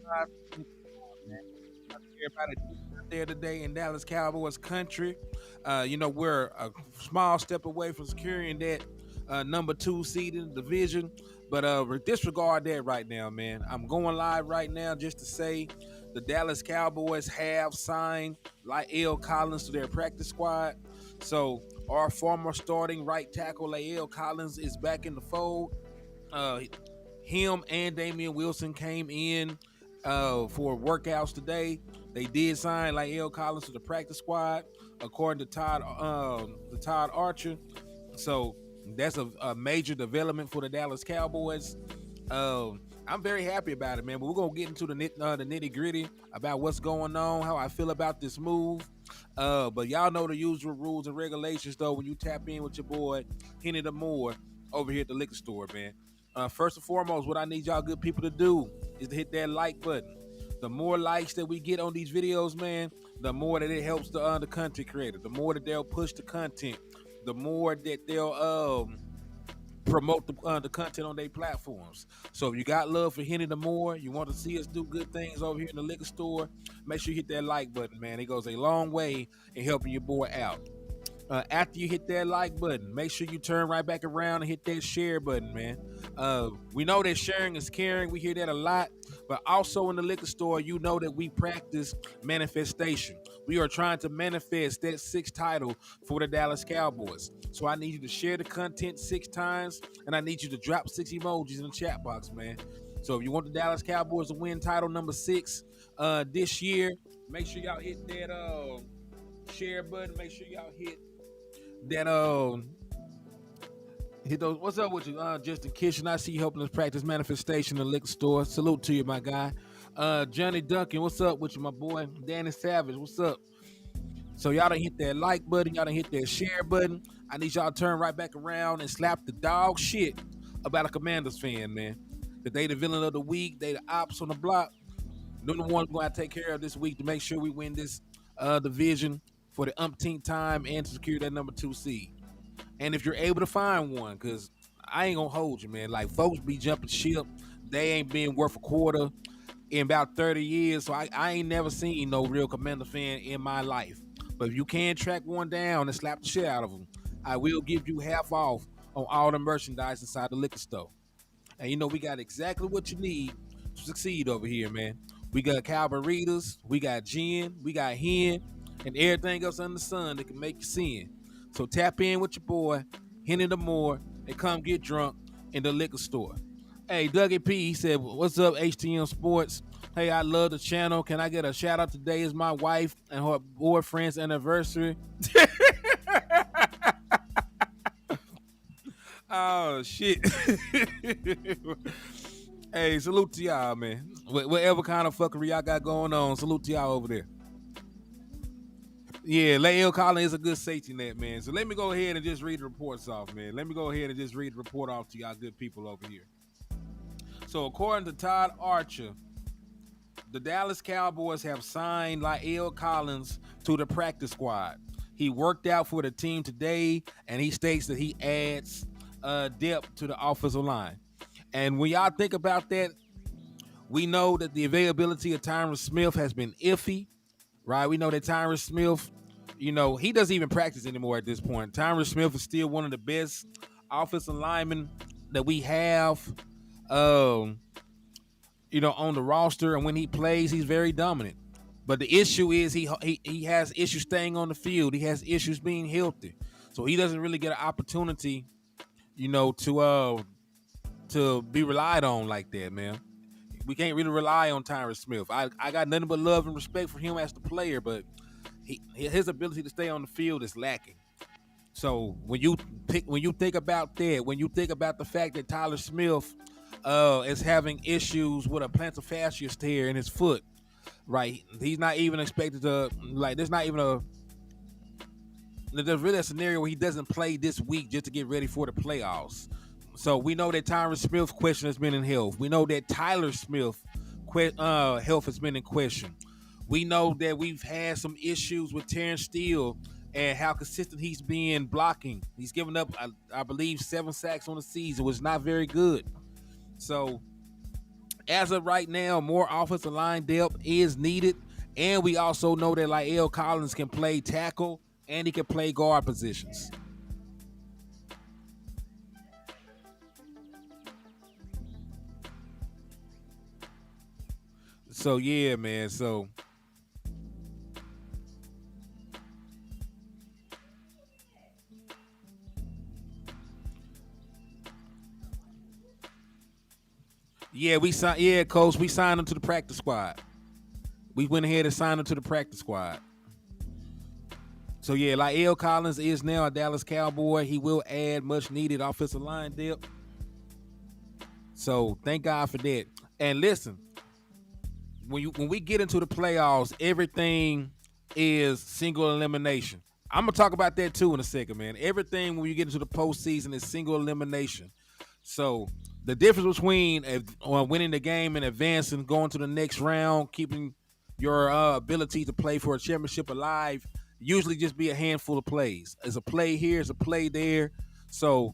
live from man. Everybody doing out there today in Dallas Cowboys country. We're a small step away from securing that number 2 seed in the division, but disregard that right now, man. I'm going live right now just to say the Dallas Cowboys have signed Lael Collins to their practice squad. So our former starting right tackle Lael Collins is back in the fold. Uh, him and Damian Wilson came in for workouts today. They did sign Lael Collins to the practice squad, according to Todd Archer. So that's a major development for the Dallas Cowboys. I'm very happy about it, man. But we're gonna get into the nitty gritty about what's going on, how I feel about this move. But y'all know the usual rules and regulations, though. When you tap in with your boy Hennythemoor over here at the liquor store, man. First and foremost, what I need y'all good people to do is to hit that like button. The more likes that we get on these videos, man, the more that it helps the content creator. The more that they'll push the content, the more that they'll promote the content on their platforms. So if you got love for Hennythemoor, you want to see us do good things over here in the liquor store, make sure you hit that like button, man. It goes a long way in helping your boy out. After you hit that like button, make sure you turn right back around and hit that share button, man. We know that sharing is caring. We hear that a lot. But also in the liquor store, you know that we practice manifestation. We are trying to manifest that 6th title for the Dallas Cowboys. So I need you to share the content 6 times, and I need you to drop 6 emojis in the chat box, man. So if you want the Dallas Cowboys to win title number 6 this year, make sure y'all hit that share button. Make sure y'all hit that hit those. What's up with you, Justin Kitchen? I see you helping us practice manifestation in the liquor store. Salute to you, my guy. Johnny Duncan, what's up with you, my boy? Danny Savage, what's up? So y'all done hit that like button, y'all done hit that share button. I need y'all to turn right back around and slap the dog shit about a Commanders fan, man. That they the villain of the week, they the ops on the block. They're the ones we're gonna take care of this week to make sure we win this division for the umpteenth time and to secure that number 2 seed. And if you're able to find one, because I ain't gonna hold you, man. Like, folks be jumping ship, they ain't been worth a quarter in about 30 years. So I ain't never seen no real Commander fan in my life. But if you can track one down and slap the shit out of them, I will give you half off on all the merchandise inside the liquor store. And you know, we got exactly what you need to succeed over here, man. We got Cowboys, we got gin, we got hen, and everything else under the sun that can make you sin. So tap in with your boy, Hennythemoor, and come get drunk in the liquor store. Hey, Dougie P, he said, what's up, HTM Sports? Hey, I love the channel. Can I get a shout out? Today is my wife and her boyfriend's anniversary. Oh, shit. Hey, salute to y'all, man. Whatever kind of fuckery y'all got going on, salute to y'all over there. Yeah, Lael Collins is a good safety net, man. So let me go ahead and just read the reports off, man. Let me go ahead and just read the report off to y'all good people over here. So according to Todd Archer, the Dallas Cowboys have signed Lael Collins to the practice squad. He worked out for the team today, and he states that he adds depth to the offensive line. And when y'all think about that, we know that the availability of Tyron Smith has been iffy, right? We know that Tyron Smith, you know, he doesn't even practice anymore at this point. Tyron Smith is still one of the best offensive linemen that we have, on the roster. And when he plays, he's very dominant. But the issue is he has issues staying on the field. He has issues being healthy. So he doesn't really get an opportunity, to be relied on like that, man. We can't really rely on Tyron Smith. I got nothing but love and respect for him as the player, but his ability to stay on the field is lacking. So when you think about that, when you think about the fact that Tyler Smith is having issues with a plantar fasciitis tear in his foot, right? He's not even expected to, like, there's really a scenario where he doesn't play this week just to get ready for the playoffs. So we know that Tyron Smith's question has been in health. We know that Tyler Smith health has been in question. We know that we've had some issues with Terrence Steele and how consistent he's been blocking. He's given up, I believe, 7 sacks on the season, which is not very good. So as of right now, more offensive line depth is needed, and we also know that like L. Collins can play tackle and he can play guard positions. So yeah, man. So yeah, we signed. Yeah, coach, we signed him to the practice squad. We went ahead and signed him to the practice squad. So yeah, like L. Collins is now a Dallas Cowboy. He will add much needed offensive line depth. So thank God for that. And listen, when we get into the playoffs, everything is single elimination. I'm gonna talk about that too in a second, man. Everything when you get into the postseason is single elimination. So the difference between winning the game and advancing, going to the next round, keeping your ability to play for a championship alive, usually just be a handful of plays. There's a play here, there's a play there. So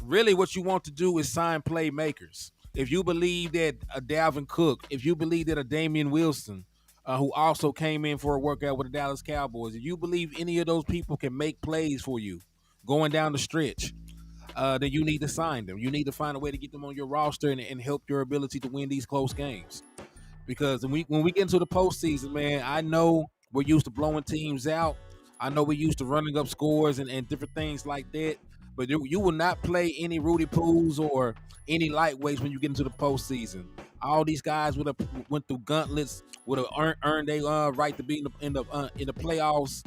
really what you want to do is sign playmakers. If you believe that a Dalvin Cook, if you believe that a Damian Wilson, who also came in for a workout with the Dallas Cowboys, if you believe any of those people can make plays for you going down the stretch, then you need to sign them. You need to find a way to get them on your roster and help your ability to win these close games. Because when we get into the postseason, man, I know we're used to blowing teams out. I know we're used to running up scores and different things like that. But you will not play any Rudy Poos or any lightweights when you get into the postseason. All these guys would have went through gauntlets, would have earned their right to be in the playoffs.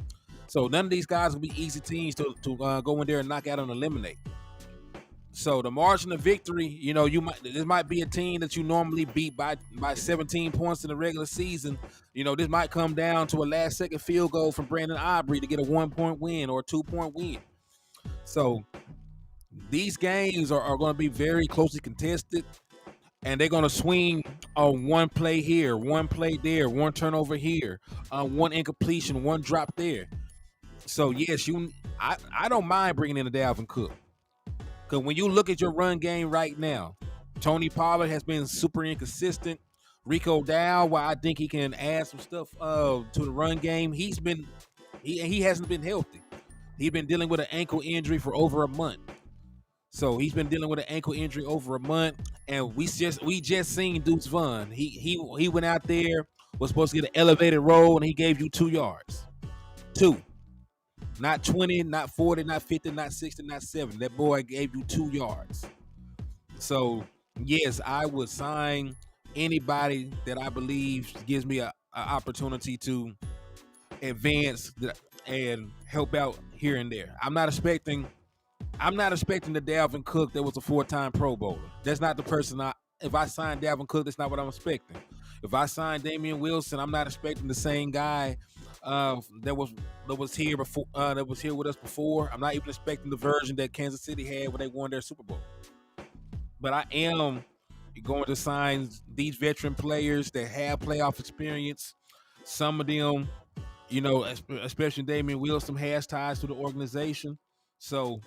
So none of these guys will be easy teams to go in there and knock out and eliminate. So the margin of victory, this might be a team that you normally beat by 17 points in the regular season. This might come down to a last second field goal from Brandon Aubrey to get a 1-point win or a 2-point win. So these games are going to be very closely contested, and they're going to swing on one play here, one play there, one turnover here, one incompletion, one drop there. So yes, I don't mind bringing in a Dalvin Cook. Because when you look at your run game right now, Tony Pollard has been super inconsistent. Rico Dow, while I think he can add some stuff to the run game, he hasn't been healthy. He's been dealing with an ankle injury for over a month. So he's been dealing with an ankle injury over a month, and we just seen Deuce Vaughn. He went out there, was supposed to get an elevated role, and he gave you 2 yards. 2. Not 20, not 40, not 50, not 60, not 70. That boy gave you 2 yards. So, yes, I would sign anybody that I believe gives me an opportunity to advance and help out here and there. I'm not expecting the Dalvin Cook that was a 4-time Pro Bowler. That's not the person if I sign Dalvin Cook, that's not what I'm expecting. If I sign Damian Wilson, I'm not expecting the same guy that was here before, that was here with us before. I'm not even expecting the version that Kansas City had when they won their Super Bowl. But I am going to sign these veteran players that have playoff experience. Some of them, especially Damian Wilson, has ties to the organization. So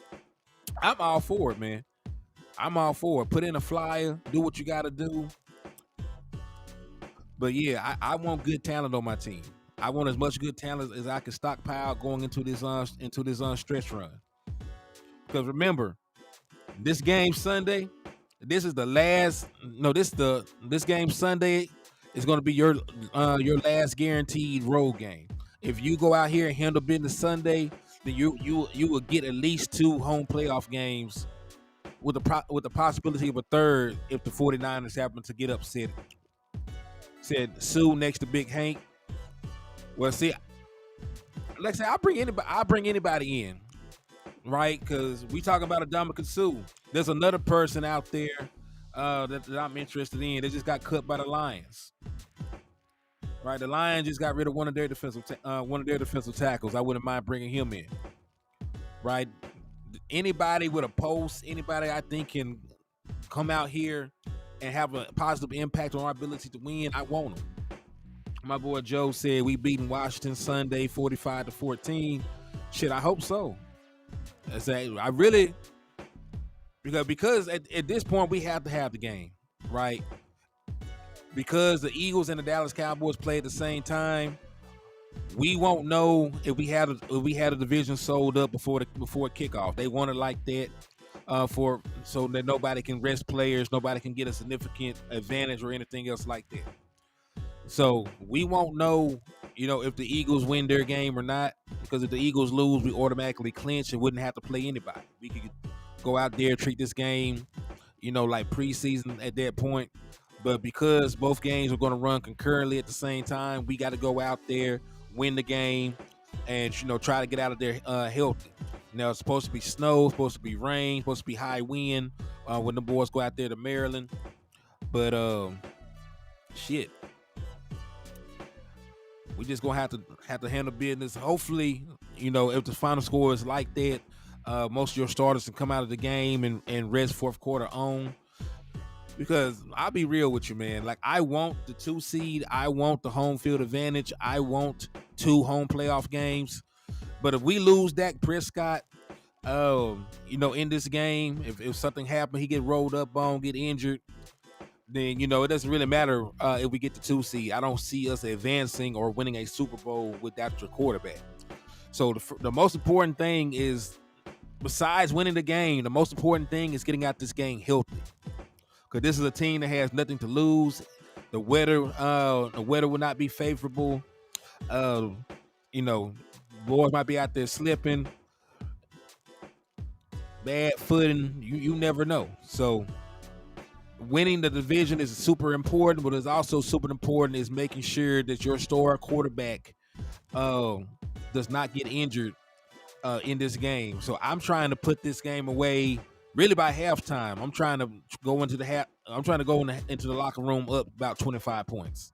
I'm all for it, man. I'm all for it. Put in a flyer, do what you got to do. But yeah, I want good talent on my team. I want as much good talent as I can stockpile going into this stretch run. Because remember, this game Sunday, this is the last. No, this game Sunday is going to be your last guaranteed road game. If you go out here and handle business Sunday, then you will get at least 2 home playoff games with the possibility of a third if the 49ers happen to get upset. Said Sue next to Big Hank. Well, see, like I say, I bring anybody in, right? Because we talking about Ndamukong Suh. There's another person out there that I'm interested in. They just got cut by the Lions. Right, the Lions just got rid of one of their defensive tackles. I wouldn't mind bringing him in. Right, anybody with a post, anybody I think can come out here and have a positive impact on our ability to win, I want them. My boy Joe said we beating Washington Sunday 45-14. Shit, I hope so. I really because at this point we have to have the game, right? because the Eagles and the Dallas Cowboys play at the same time. We won't know if we had a division sold up before kickoff. They want it like that, for so that nobody can rest players, nobody can get a significant advantage or anything else like that. So we won't know, if the Eagles win their game or not, because if the Eagles lose, we automatically clinch and wouldn't have to play anybody. We could go out there, treat this game, like preseason at that point. But because both games are going to run concurrently at the same time, we got to go out there, win the game, and try to get out of there healthy. It's supposed to be snow, supposed to be rain, supposed to be high wind when the boys go out there to Maryland. But shit, we just gonna have to handle business. Hopefully, if the final score is like that, most of your starters can come out of the game and rest fourth quarter on. Because I'll be real with you, man. Like, I want the 2 seed, I want the home field advantage, I want 2 home playoff games. But if we lose Dak Prescott, in this game, if something happened, he get rolled up on, get injured, then it doesn't really matter if we get the 2 seed. I don't see us advancing or winning a Super Bowl without your quarterback. So the most important thing is, besides winning the game, the most important thing is getting out this game healthy. Because this is a team that has nothing to lose. The weather will not be favorable. Boys might be out there slipping, bad footing. You never know. So winning the division is super important, but it's also super important is making sure that your star quarterback does not get injured in this game. So I'm trying to put this game away really by halftime. I'm trying to go into into the locker room up about 25 points.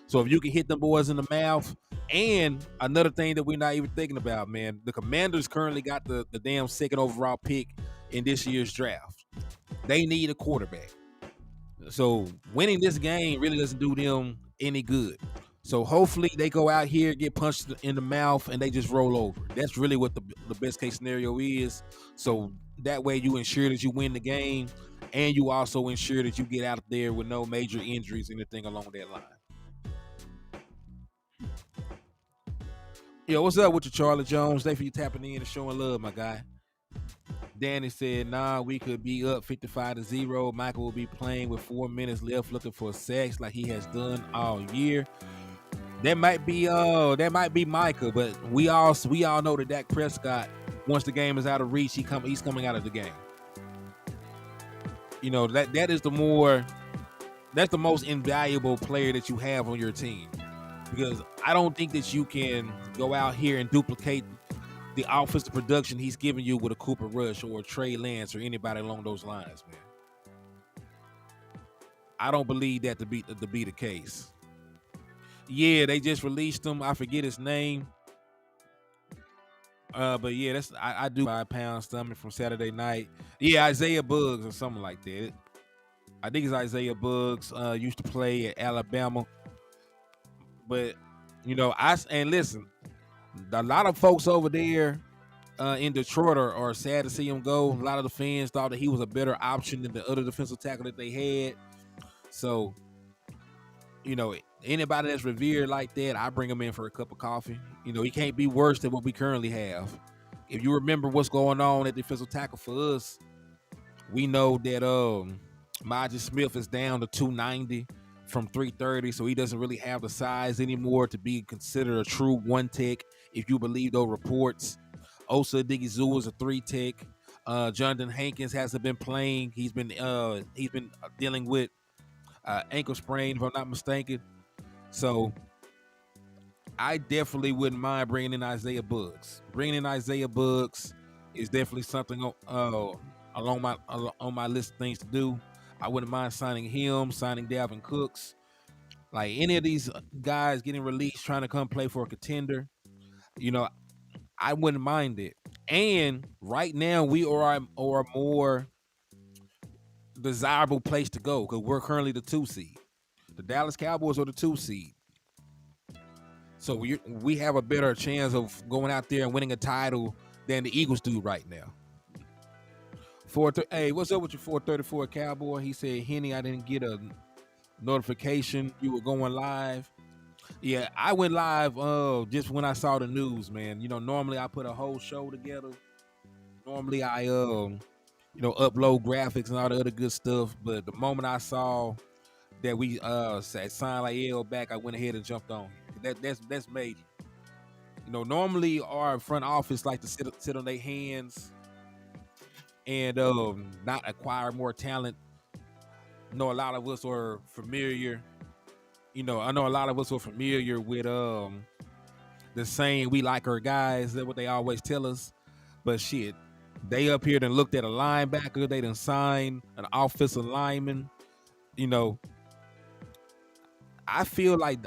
So if you can hit them boys in the mouth, and another thing that we're not even thinking about, man, the Commanders currently got the damn second overall pick in this year's draft. They need a quarterback. So winning this game really doesn't do them any good. So hopefully they go out here, get punched in the mouth, and they just roll over. That's really what the best case scenario is. So that way you ensure that you win the game, and you also ensure that you get out there with no major injuries, anything along that line. Yo, what's up with you, Charlie Jones? Thank you for you tapping in and showing love, my guy. Danny said, nah, we could be up 55-0. Michael will be playing with 4 minutes left, looking for sacks like he has done all year. That might be Micah, but we all know that Dak Prescott, once the game is out of reach, he's coming out of the game. That's the most invaluable player that you have on your team, because I don't think that you can go out here and duplicate the offensive production he's giving you with a Cooper Rush or a Trey Lance or anybody along those lines, man. I don't believe that to be the case. Yeah, they just released him. I forget his name. But yeah, I do 5-pound stomach from Saturday night. Yeah, Isaiah Buggs or something like that. I think it's Isaiah Buggs. Used to play at Alabama. But listen, a lot of folks over there in Detroit are sad to see him go. A lot of the fans thought that he was a better option than the other defensive tackle that they had. So, anybody that's revered like that, I bring him in for a cup of coffee. He can't be worse than what we currently have. If you remember what's going on at defensive tackle for us, we know that Majid Smith is down to 290 from 330, so he doesn't really have the size anymore to be considered a true one tech, if you believe those reports. Osa Odighizuwa is a 3 tech. Jonathan Hankins hasn't been playing. He's been dealing with ankle sprain, if I'm not mistaken. So I definitely wouldn't mind bringing in Isaiah Buggs. Bringing in Isaiah Buggs is definitely something on my list of things to do. I wouldn't mind signing him, signing Dalvin Cooks. Like any of these guys getting released, trying to come play for a contender, I wouldn't mind it. And right now we are a more desirable place to go because we're currently the 2 seed. The Dallas Cowboys are the 2 seed. So we have a better chance of going out there and winning a title than the Eagles do right now. Hey, what's up with your 434 Cowboy? He said, Henny, I didn't get a notification you were going live. Yeah, I went live just when I saw the news, man. Normally I put a whole show together. Normally I upload graphics and all the other good stuff. But the moment I saw that we signed like L back, I went ahead and jumped on. That's major. Normally our front office like to sit on their hands and not acquire more talent. A lot of us are familiar. I know a lot of us are familiar with the saying we like our guys. That's what they always tell us. But shit, they up here and looked at a linebacker. They done signed an offensive lineman. You know, I feel like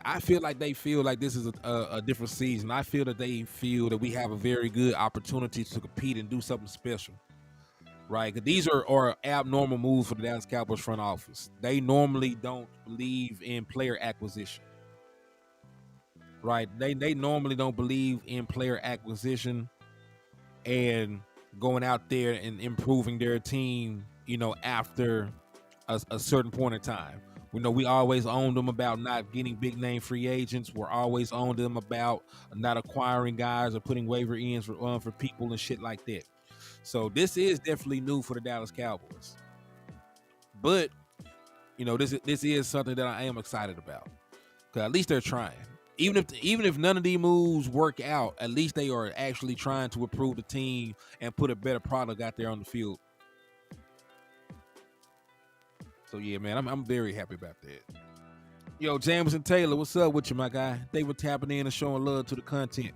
they feel like this is a different season. I feel that they feel that we have a very good opportunity to compete and do something special. Right? 'Cause these are abnormal moves for the Dallas Cowboys front office. They normally don't believe in player acquisition. Right? They normally don't believe in player acquisition and going out there and improving their team, after a certain point in time. We always owned them about not getting big name free agents. We're always owned them about not acquiring guys or putting waiver ins for people and shit like that. So this is definitely new for the Dallas Cowboys. But this is something that I am excited about. Cause at least they're trying. Even if none of these moves work out, at least they are actually trying to improve the team and put a better product out there on the field. So yeah, man, I'm very happy about that. Yo, Jameson Taylor, what's up with you, my guy? They were tapping in and showing love to the content.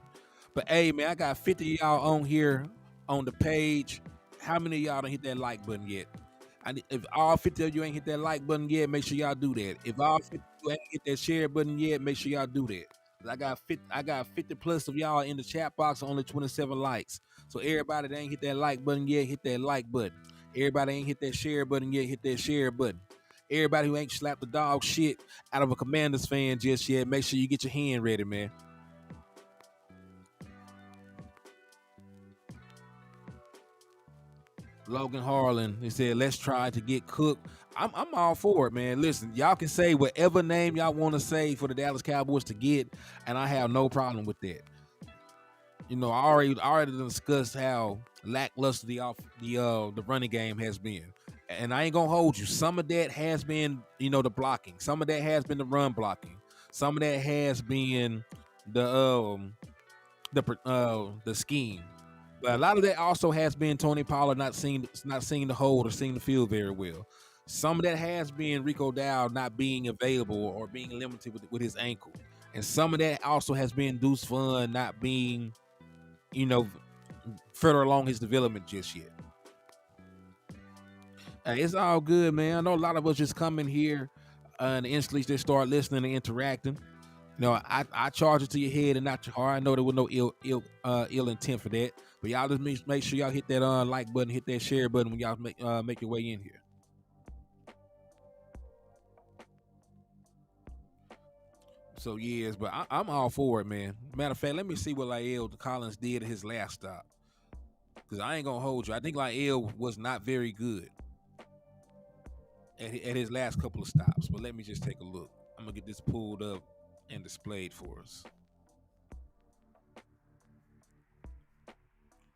But hey, man, I got 50 of y'all on here on the page. How many of y'all don't hit that like button yet? If all 50 of you ain't hit that like button yet, make sure y'all do that. If all 50 of you ain't hit that share button yet, make sure y'all do that. 'Cause I got 50 plus of y'all in the chat box, only 27 likes. So everybody that ain't hit that like button yet, hit that like button. Everybody ain't hit that share button yet, hit that share button. Everybody who ain't slapped the dog shit out of a Commanders fan just yet, make sure you get your hand ready, man. Logan Harlan, he said, let's try to get Cook. I'm all for it, man. Listen, y'all can say whatever name y'all want to say for the Dallas Cowboys to get, and I have no problem with that. I already discussed how lackluster the running game has been. And I ain't gonna hold you. Some of that has been, the blocking. Some of that has been the run blocking. Some of that has been the scheme. But a lot of that also has been Tony Pollard not seeing the hold or seeing the field very well. Some of that has been Rico Dowd not being available or being limited with his ankle. And some of that also has been Deuce Vaughn not being, you know, further along his development just yet. It's all good, man. I know a lot of us just come in here and instantly just start listening and interacting. I charge it to your head and not your heart. I know there was no ill intent for that, but y'all just make sure y'all hit that like button, hit that share button when y'all make your way in here. So yes, but I'm all for it, man. Matter of fact, let me see what Lael Collins did at his last stop, because I ain't gonna hold you. I think Lael was not very good at his last couple of stops. But let me just take a look. I'm gonna get this pulled up and displayed for us.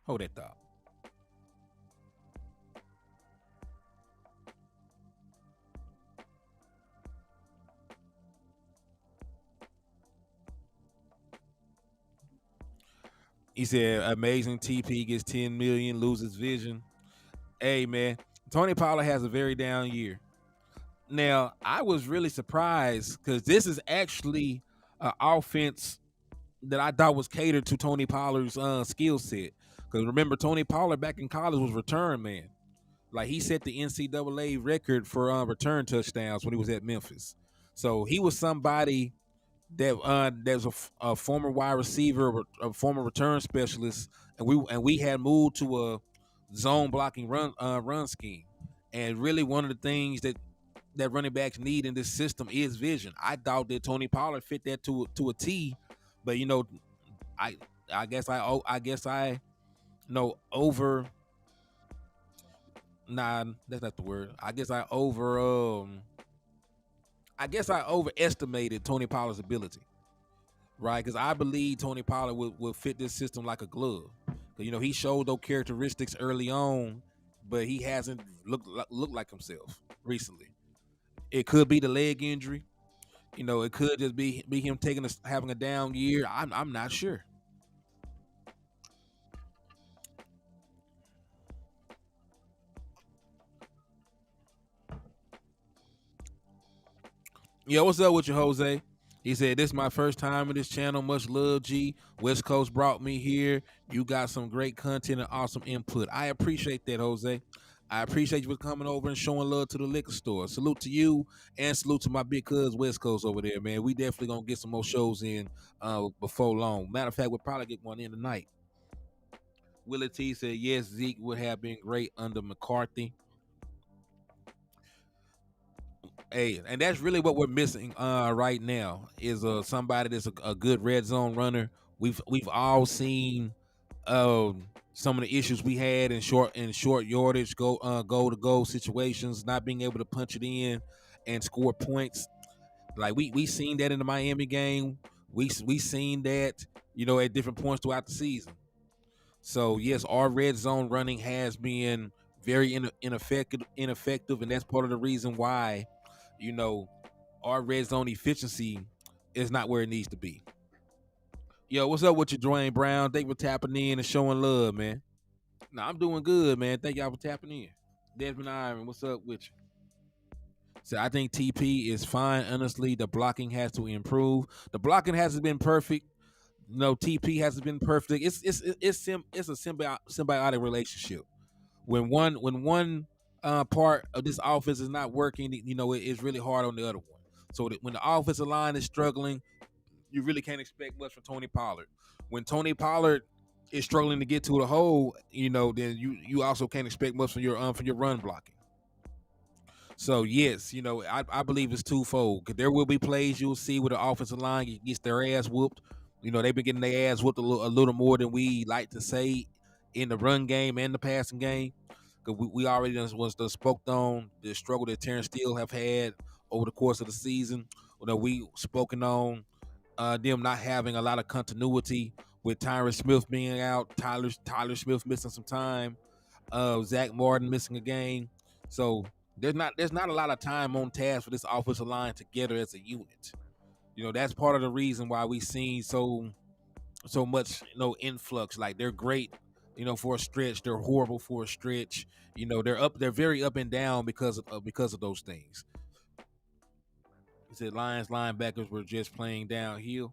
Hold that thought. He said, "Amazing TP gets 10 million, loses vision." Hey man, Tony Pollard has a very down year. Now I was really surprised because this is actually an offense that I thought was catered to Tony Pollard's skill set. Because remember, Tony Pollard back in college was return man. Like he set the NCAA record for return touchdowns when he was at Memphis. So he was somebody that's a former wide receiver, a former return specialist, and we had moved to a zone blocking run scheme. And really, one of the things that running backs need in this system is vision. I thought that Tony Pollard fit that to a T, but I I guess I over. Nah, that's not the word. I guess I I guess I overestimated Tony Pollard's ability, right? Because I believe Tony Pollard will fit this system like a glove. 'Cause, you know, he showed those characteristics early on, but he hasn't looked like himself recently. It could be the leg injury. You know, it could just be him having a down year. I'm not sure. Yo, what's up with you, Jose? He said, "This is my first time in this channel. Much love, G. West Coast brought me here. You got some great content and awesome input. I appreciate that, Jose. I appreciate you for coming over and showing love to the liquor store. Salute to you and salute to my big cuz West Coast over there, man. We definitely gonna get some more shows in before long. Matter of fact, we'll probably get one in tonight." Willie T said, "Yes, Zeke would have been great under McCarthy." Hey, and that's really what we're missing right now is somebody that's a good red zone runner. We've all seen some of the issues we had in short yardage goal to goal situations, not being able to punch it in and score points. Like we seen that in the Miami game. We seen that, you know, at different points throughout the season. So yes, our red zone running has been very ineffective, and that's part of the reason why, you know, our red zone efficiency is not where it needs to be. Yo, what's up with you, Dwayne Brown? Thank you for tapping in and showing love, man. Nah, I'm doing good, man. Thank y'all for tapping in. Desmond Iron, what's up with you? So I think TP is fine. Honestly, the blocking has to improve. The blocking hasn't been perfect. No, TP hasn't been perfect. It's a symbiotic relationship. When one part of this offense is not working, you know, it's really hard on the other one. So that when the offensive line is struggling, you really can't expect much from Tony Pollard. When Tony Pollard is struggling to get to the hole, you know, then you also can't expect much from your run blocking. So yes, you know, I believe it's twofold. 'Cause there will be plays you'll see where the offensive line gets their ass whooped. You know, they've been getting their ass whooped a little more than we like to say in the run game and the passing game. Because we already done spoke on the struggle that Terrence Steele have had over the course of the season. You know, we spoken on them not having a lot of continuity with Tyron Smith being out, Tyler Smith missing some time, Zach Martin missing a game. So there's not a lot of time on task for this offensive line together as a unit. You know, that's part of the reason why we seen so much, you know, influx. Like they're great, you know, for a stretch. They're horrible for a stretch. You know, they're very up and down because of those things. He said Lions linebackers were just playing downhill.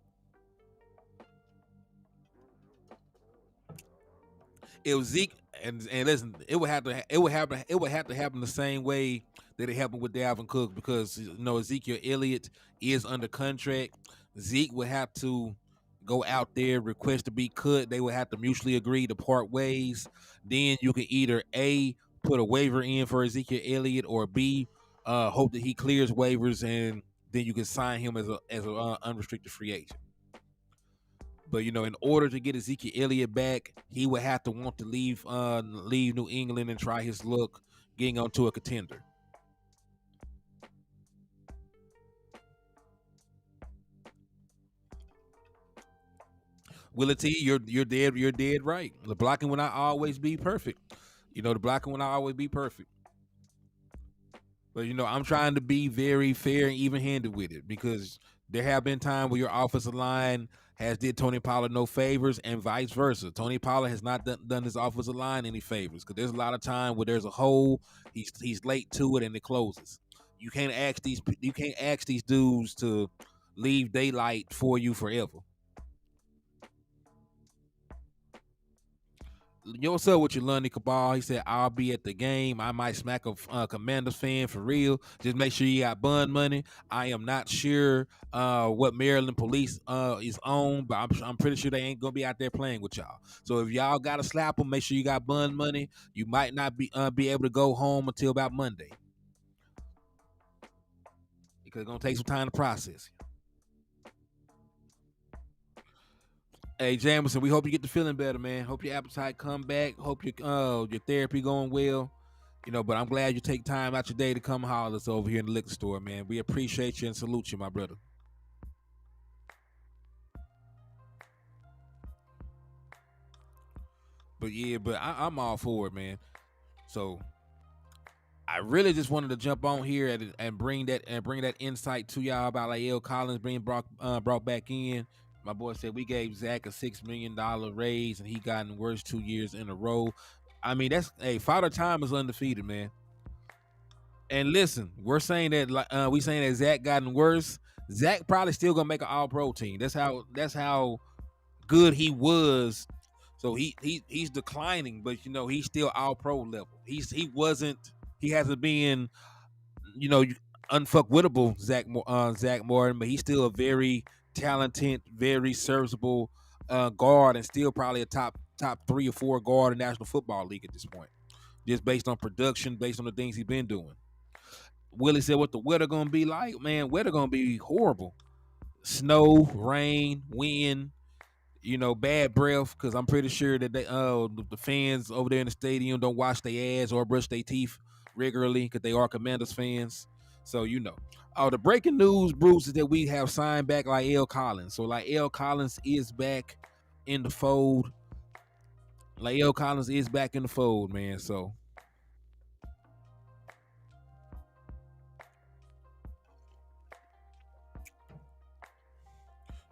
It was Zeke, and listen, it would have to happen the same way that it happened with Dalvin Cook, because you know Ezekiel Elliott is under contract. Zeke would have to go out there, request to be cut. They would have to mutually agree to part ways. Then you can either A, put a waiver in for Ezekiel Elliott, or B, hope that he clears waivers, and then you can sign him as a unrestricted free agent. But you know, in order to get Ezekiel Elliott back, he would have to want to leave New England and try his luck getting onto a contender. Willie T, you're dead right. The blocking will not always be perfect. You know, the blocking will not always be perfect. But you know, I'm trying to be very fair and even handed with it, because there have been times where your offensive line has did Tony Pollard no favors, and vice versa. Tony Pollard has not done his offensive line any favors, because there's a lot of time where there's a hole, he's late to it, and it closes. You can't ask these dudes to leave daylight for you forever. Yo, what's up with you, Lundy Cabal? He said, "I'll be at the game. I might smack a Commanders fan for real. Just make sure you got bun money." I am not sure what Maryland police is on, but I'm pretty sure they ain't gonna be out there playing with y'all. So if y'all gotta slap them, make sure you got bun money. You might not be able to go home until about Monday, because it's gonna take some time to process. Hey Jameson, we hope you get to feeling better, man. Hope your appetite come back. Hope your therapy going well. But I'm glad you take time out your day to come holler us over here in the liquor store, man. We appreciate you and salute you, my brother. But yeah, but I'm all for it, man. So I really just wanted to jump on here and bring that insight to y'all about like L. Collins being brought back in. My boy said we gave Zach a $6 million raise and he gotten worse 2 years in a row. I mean, that's Father Time is undefeated, man. And listen, we're saying that we saying that Zach gotten worse. Zach probably still gonna make an All Pro team. That's how good he was. So he's declining, but he's still All Pro level. He hasn't been you know unfuckwittable Zach Morton, but he's still a very talented, very serviceable guard, and still probably a top 3 or 4 guard in the National Football League at this point, just based on production, based on the things he's been doing. Willie said, "What the weather gonna be like? Man, weather gonna be horrible. Snow, rain, wind, bad breath. Because I'm pretty sure that the fans over there in the stadium don't wash their ass or brush their teeth regularly because they are Commanders fans. So Oh, the breaking news, Bruce, is that we have signed back like L. Collins. So like L. Collins is back in the fold. Like L. Collins is back in the fold, man. So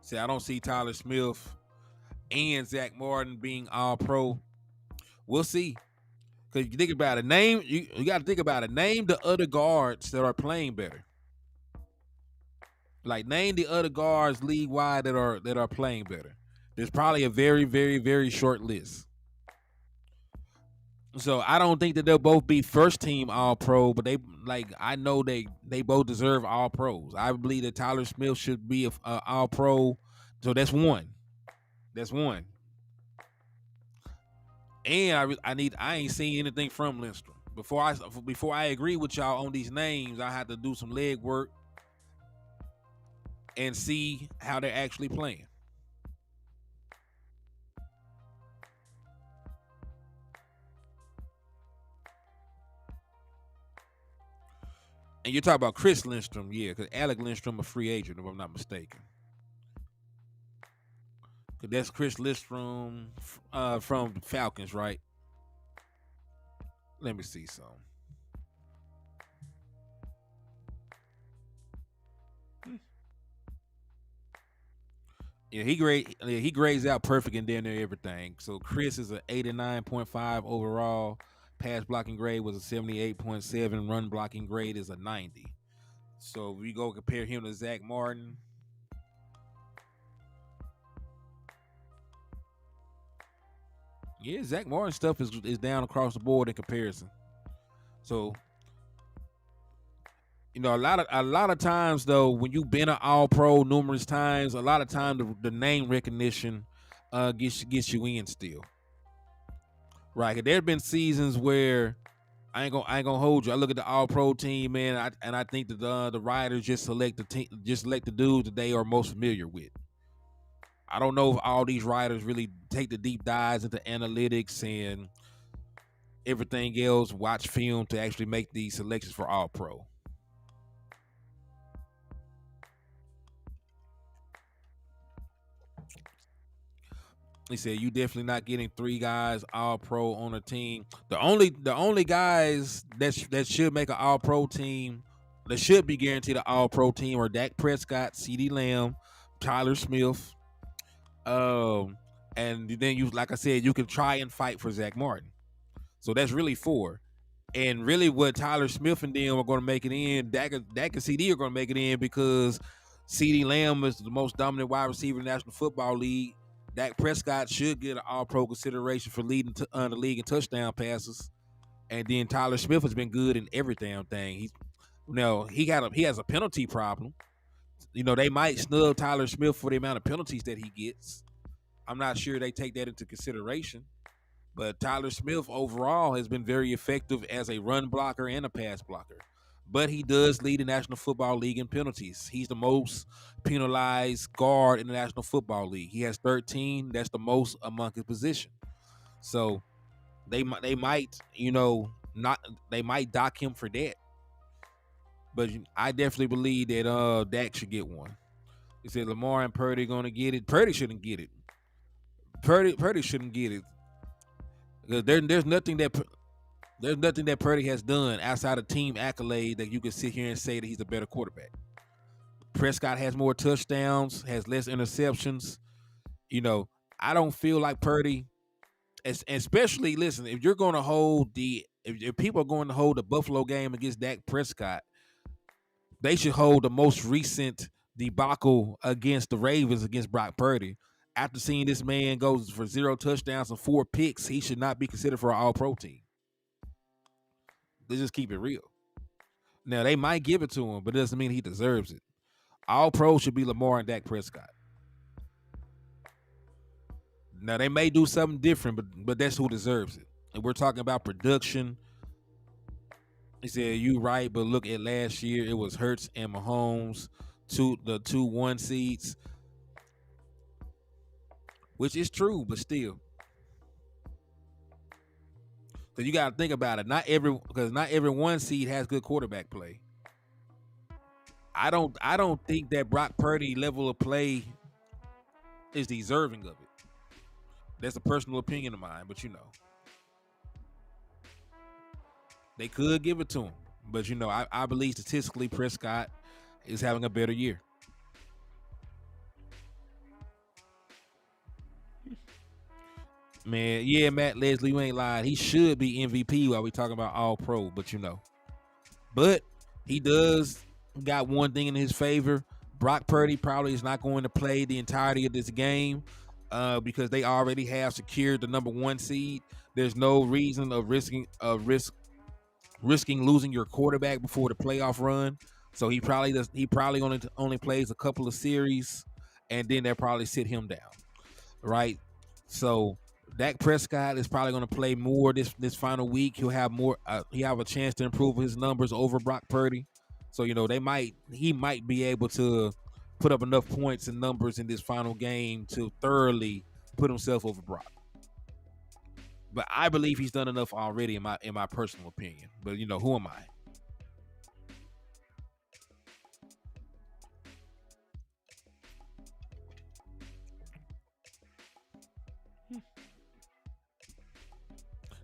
see, I don't see Tyler Smith and Zach Martin being All Pro. We'll see. Because you think about it, you got to think about it. Name the other guards that are playing better. Like name the other guards league wide that are playing better. There's probably a very, very, very short list. So I don't think that they'll both be first team All Pro, but I know they both deserve All Pros. I believe that Tyler Smith should be a All Pro. So that's one. That's one. And I ain't seen anything from Lindstrom. Before I agree with y'all on these names, I have to do some leg work and see how they're actually playing. And you're talking about Chris Lindstrom, yeah, because Alec Lindstrom a free agent, if I'm not mistaken. Cause that's Chris Lindstrom from the Falcons, right? Let me see some. Yeah, he grades out perfect in there and everything. So Chris is a 89.5 overall. Pass blocking grade was a 78.7. Run blocking grade is a 90. So if we go compare him to Zach Martin, yeah, Zach Martin stuff is down across the board in comparison. So a lot of times though, when you've been an All Pro numerous times, a lot of times the name recognition gets you in still. Right? There have been seasons where I ain't gonna hold you. I look at the All Pro team, man, and I think that the riders just select the dudes that they are most familiar with. I don't know if all these riders really take the deep dives into analytics and everything else, watch film to actually make these selections for All Pro. He said you definitely not getting 3 guys All Pro on a team. The only guys that should make an All Pro team, that should be guaranteed an All Pro team, are Dak Prescott, CeeDee Lamb, Tyler Smith, um, and then like I said, you can try and fight for Zach Martin. So that's really 4. And really, what Tyler Smith and them are going to make it in, Dak and CD are going to make it in because CeeDee Lamb is the most dominant wide receiver in the National Football League. Dak Prescott should get an All Pro consideration for leading the league in touchdown passes, and then Tyler Smith has been good in every damn thing. He has a penalty problem. They might snub Tyler Smith for the amount of penalties that he gets. I'm not sure they take that into consideration. But Tyler Smith overall has been very effective as a run blocker and a pass blocker. But he does lead the National Football League in penalties. He's the most penalized guard in the National Football League. He has 13. That's the most among his position. So they might Not they might dock him for that, but I definitely believe that Dak should get one. He said Lamar and Purdy gonna get it. Purdy shouldn't get it. Purdy shouldn't get it because there's nothing that Purdy has done outside of team accolade that you can sit here and say that he's a better quarterback. Prescott has more touchdowns, has less interceptions. You know, I don't feel like Purdy, especially listen, if you're going to hold if people are going to hold the Buffalo game against Dak Prescott, they should hold the most recent debacle against the Ravens against Brock Purdy. After seeing this man goes for 0 touchdowns and 4 picks, he should not be considered for an all-pro team. Let's just keep it real. Now, they might give it to him, but it doesn't mean he deserves it. All-pro should be Lamar and Dak Prescott. Now, they may do something different, but that's who deserves it. And we're talking about production. He said, you right, but look at last year. It was Hurts and Mahomes, the 2-1 seeds, which is true, but still. Because you got to think about it. Not every 1 seed has good quarterback play. I don't think that Brock Purdy level of play is deserving of it. That's a personal opinion of mine, but they could give it to him. But I believe statistically Prescott is having a better year. Man, yeah, Matt Leslie, you ain't lying. He should be MVP while we talking about all pro, but But he does got one thing in his favor. Brock Purdy probably is not going to play the entirety of this game because they already have secured the number 1 seed. There's no reason of risking losing your quarterback before the playoff run. So he probably only plays a couple of series, and then they'll probably sit him down, right? So Dak Prescott is probably going to play more this final week. He'll have more. He have a chance to improve his numbers over Brock Purdy. So he might be able to put up enough points and numbers in this final game to thoroughly put himself over Brock. But I believe he's done enough already in my personal opinion. But who am I?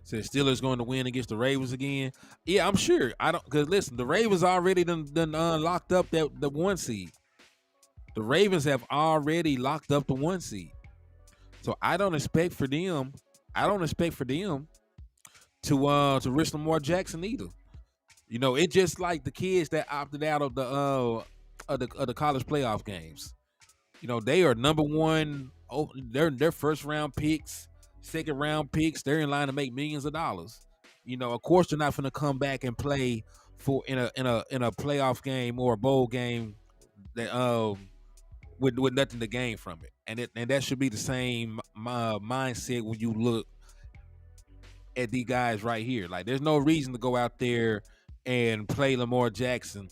Said Steelers going to win against the Ravens again. Yeah, I'm sure. I don't because listen, the Ravens already done locked up the 1 seed. The Ravens have already locked up the 1 seed. So I don't expect for them to risk Lamar Jackson either. It's just like the kids that opted out of the college playoff games. They are number 1. Oh, they're first round picks, second round picks. They're in line to make millions of dollars. Of course they're not going to come back and play for in a playoff game or a bowl game that with nothing to gain from it. And that should be the same mindset when you look at these guys right here. Like, there's no reason to go out there and play Lamar Jackson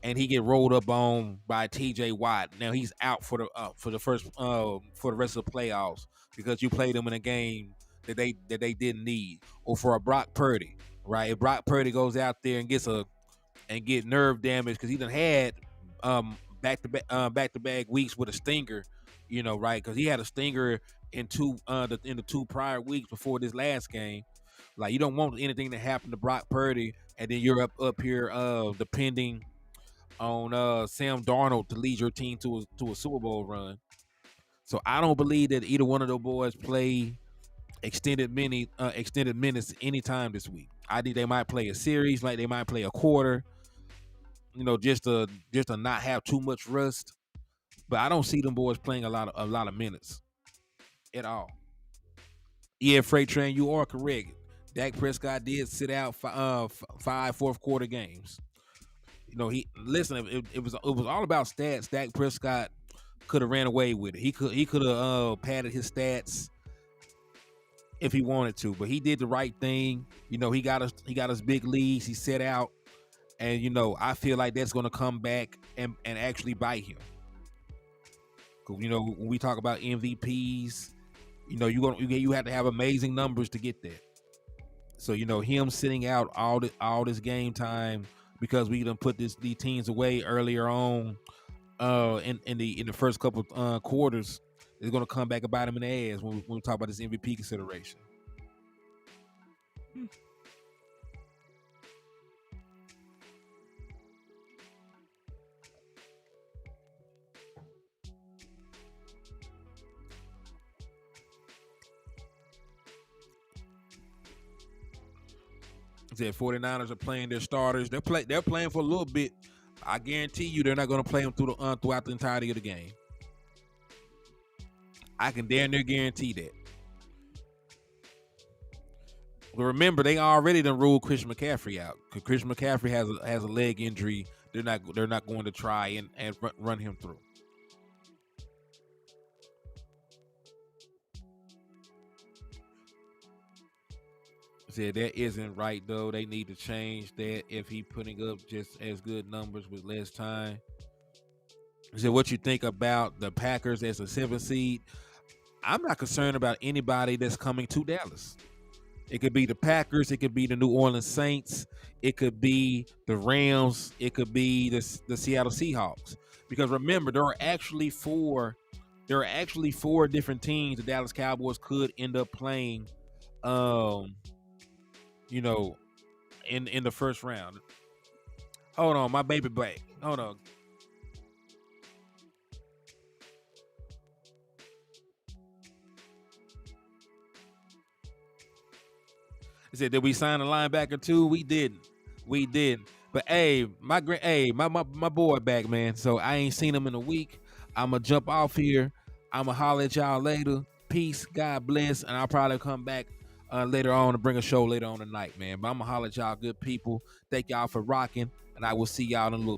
and he get rolled up on by TJ Watt. Now he's out for the rest of the playoffs because you played him in a game that they didn't need. Or for a Brock Purdy, right? If Brock Purdy goes out there and get nerve damage because he done had back to back weeks with a stinger, right? Because he had a stinger in the 2 prior weeks before this last game. Like, you don't want anything to happen to Brock Purdy, and then you're up here depending on Sam Darnold to lead your team to a Super Bowl run. So I don't believe that either one of those boys play extended minutes anytime this week. I think they might play a series, like they might play a quarter, just to not have too much rust. But I don't see them boys playing a lot of minutes at all. Yeah, Freight Train, you are correct. Dak Prescott did sit out 5 fourth quarter games. He listen. It was all about stats. Dak Prescott could have ran away with it. He could have padded his stats if he wanted to, but he did the right thing. He got us big leads. He set out, and I feel like that's going to come back and actually bite him. When we talk about MVPs, you have to have amazing numbers to get that. So him sitting out all this game time because we done put these teams away earlier on in the first couple quarters is going to come back and bite him in the ass when we talk about this MVP consideration. I said 49ers are playing their starters. They're playing for a little bit. I guarantee you they're not going to play them throughout the entirety of the game. I can damn near guarantee that. But remember, they already done ruled Christian McCaffrey out. Because Christian McCaffrey has a leg injury. They're not going to try and run him through. Said that isn't right though. They need to change that if he putting up just as good numbers with less time. Said what you think about the Packers as a 7th seed? I'm not concerned about anybody that's coming to Dallas. It could be the Packers. It could be the New Orleans Saints. It could be the Rams. It could be the Seattle Seahawks. Because remember, there are actually four different teams the Dallas Cowboys could end up playing. In the first round. Hold on, my baby back. Hold on. He said, "Did we sign a linebacker too?" We didn't. We didn't. But hey, my boy back, man. So I ain't seen him in a week. I'ma jump off here. I'ma holler at y'all later. Peace. God bless. And I'll probably come back later on to bring a show later on tonight, man. But I'ma holler at y'all, good people. Thank y'all for rocking, and I will see y'all in a little